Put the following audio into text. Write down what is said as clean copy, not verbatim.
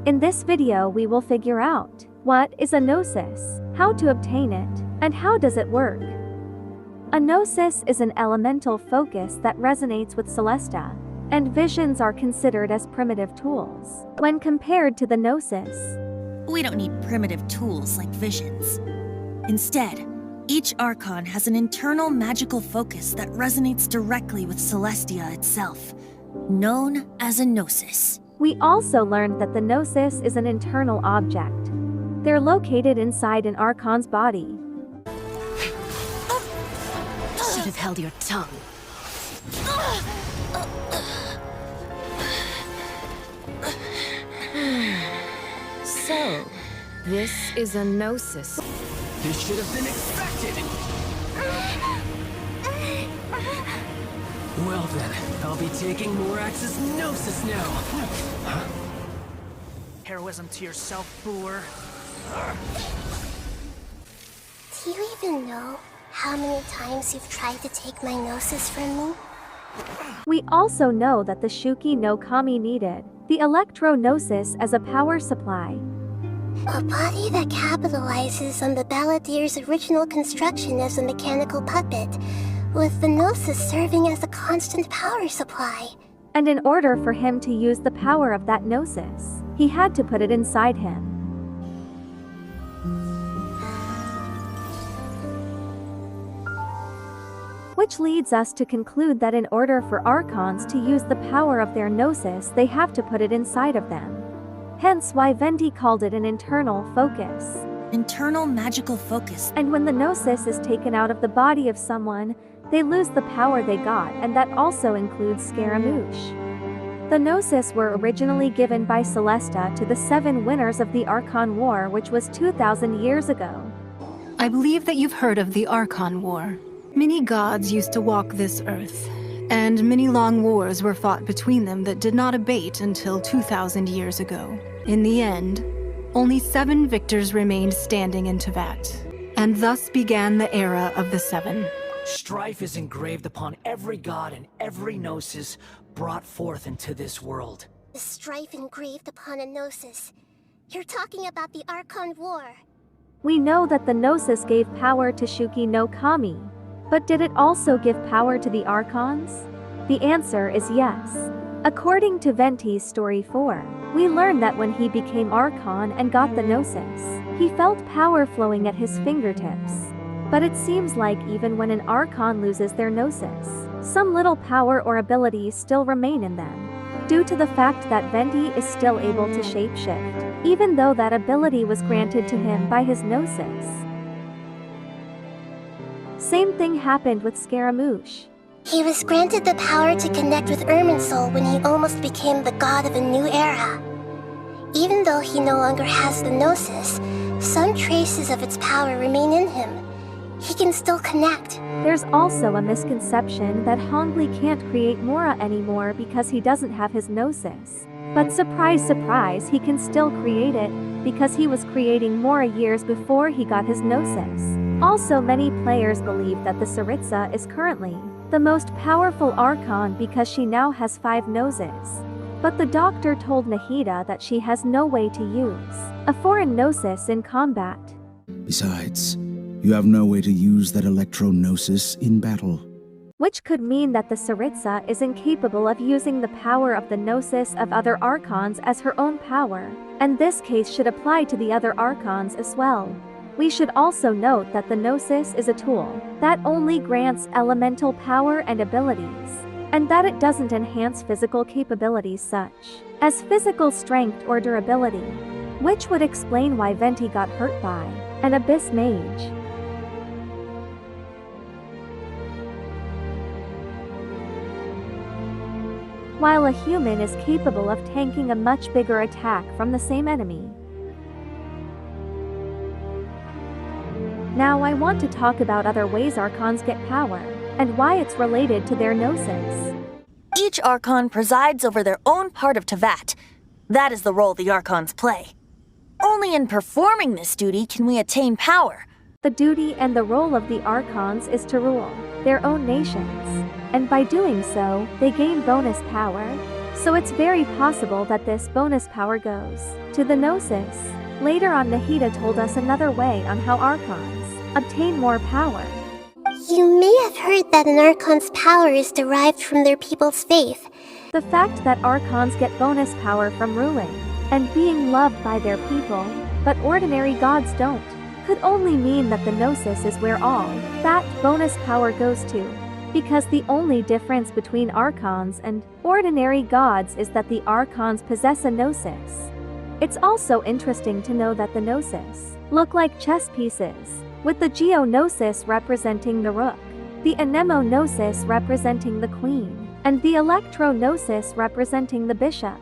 In this video we will figure out what is a Gnosis, how to obtain it, and how does it work. A Gnosis is an elemental focus that resonates with Celestia, and visions are considered as primitive tools when compared to the Gnosis. We don't need primitive tools like visions. Instead, each Archon has an internal magical focus that resonates directly with Celestia itself, known as a Gnosis. We also learned that the Gnosis is an internal object. They're located inside an Archon's body. Should have held your tongue. So, this is a Gnosis. This should have been expected! Well then, I'll be taking Morax's Gnosis now! Huh? Heroism to yourself, boor. Do you even know how many times you've tried to take my Gnosis from me? We also know that the Shouki No Kami needed the Electro-Gnosis as a power supply. A body that capitalizes on the Balladeer's original construction as a mechanical puppet, with the Gnosis serving as a constant power supply. And in order for him to use the power of that Gnosis, he had to put it inside him. Which leads us to conclude that in order for Archons to use the power of their Gnosis, they have to put it inside of them. Hence why Venti called it an internal focus. Internal magical focus. And when the Gnosis is taken out of the body of someone, they lose the power they got, and that also includes Scaramouche. The Gnosis were originally given by Celestia to the 7 winners of the Archon War, which was 2,000 years ago. I believe that you've heard of the Archon War. Many gods used to walk this earth, and many long wars were fought between them that did not abate until 2,000 years ago. In the end, only 7 victors remained standing in Teyvat, and thus began the era of the 7. Strife is engraved upon every god and every Gnosis brought forth into this world. The strife engraved upon a Gnosis. You're talking about the Archon War. We know that the Gnosis gave power to Shouki No Kami, but did it also give power to the Archons? The answer is yes. According to Venti's Story 4, we learn that when he became Archon and got the Gnosis, he felt power flowing at his fingertips. But it seems like even when an Archon loses their Gnosis, some little power or abilities still remain in them, due to the fact that Venti is still able to shapeshift, even though that ability was granted to him by his Gnosis. Same thing happened with Scaramouche. He was granted the power to connect with Irminsul when he almost became the god of a new era. Even though he no longer has the Gnosis, some traces of its power remain in him. He can still connect. There's also a misconception that Hongli can't create Mora anymore because he doesn't have his Gnosis. But surprise surprise, he can still create it, because he was creating Mora years before he got his Gnosis. Also, many players believe that the Tsaritsa is currently the most powerful Archon because she now has 5 Gnoses. But the doctor told Nahida that she has no way to use a foreign Gnosis in combat. Besides, you have no way to use that Electro-Gnosis in battle. Which could mean that the Tsaritsa is incapable of using the power of the Gnosis of other Archons as her own power, and this case should apply to the other Archons as well. We should also note that the Gnosis is a tool that only grants elemental power and abilities, and that it doesn't enhance physical capabilities such as physical strength or durability, which would explain why Venti got hurt by an Abyss Mage. While a human is capable of tanking a much bigger attack from the same enemy. Now I want to talk about other ways Archons get power, and why it's related to their Gnosis. Each Archon presides over their own part of Teyvat. That is the role the Archons play. Only in performing this duty can we attain power. The duty and the role of the Archons is to rule their own nations, and by doing so, they gain bonus power. So it's very possible that this bonus power goes to the Gnosis. Later on, Nahida told us another way on how Archons obtain more power. You may have heard that an Archon's power is derived from their people's faith. The fact that Archons get bonus power from ruling and being loved by their people, but ordinary gods don't, could only mean that the Gnosis is where all that bonus power goes to. Because the only difference between Archons and ordinary gods is that the Archons possess a Gnosis. It's also interesting to know that the Gnosis look like chess pieces, with the Geo-Gnosis representing the rook, the Anemo-Gnosis representing the queen, and the Electro-Gnosis representing the bishop.